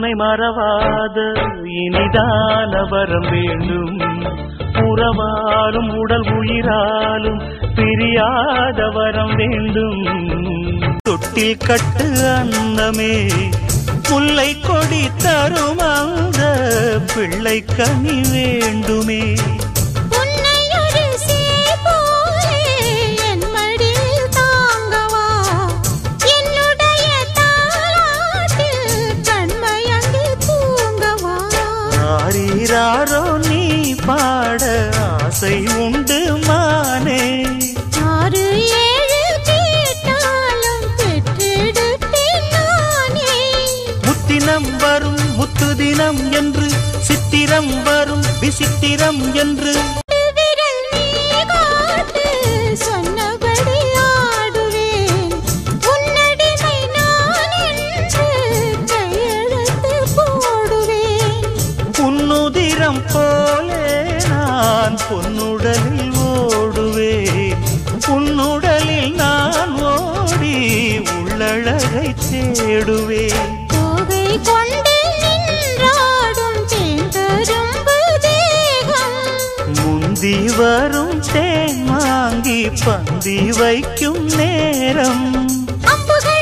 உனை மறவாத இனிதான வரம் வேண்டும். உறவாலும் உடல் உயிராலும் பிரியாத வரம் வேண்டும். தொட்டில் கட்டு அன்னமே முல்லை கொடி தரும் அந்த பிள்ளை கனி வேண்டுமே. நீ பாட ஆசை உண்டு மானே. 6 7 கேட்டாலும் பெற்றெடுப்பேன் நானே. முத்தினம் வரும் முத்து தினம் என்று சித்திரம் வரும் விசித்திரம் என்று போலே நான் பொன்னுடலில் ஓடுவேன். உன்னுடலில் நான் ஓடி உள்ளழகை தேடுவேன். கோகை கொண்டு நின்றாடும் தேங்கரும்பு தேகம் முந்தி வரும் தேன் வாங்கி பந்தி வைக்கும் நேரம். அம்புகள்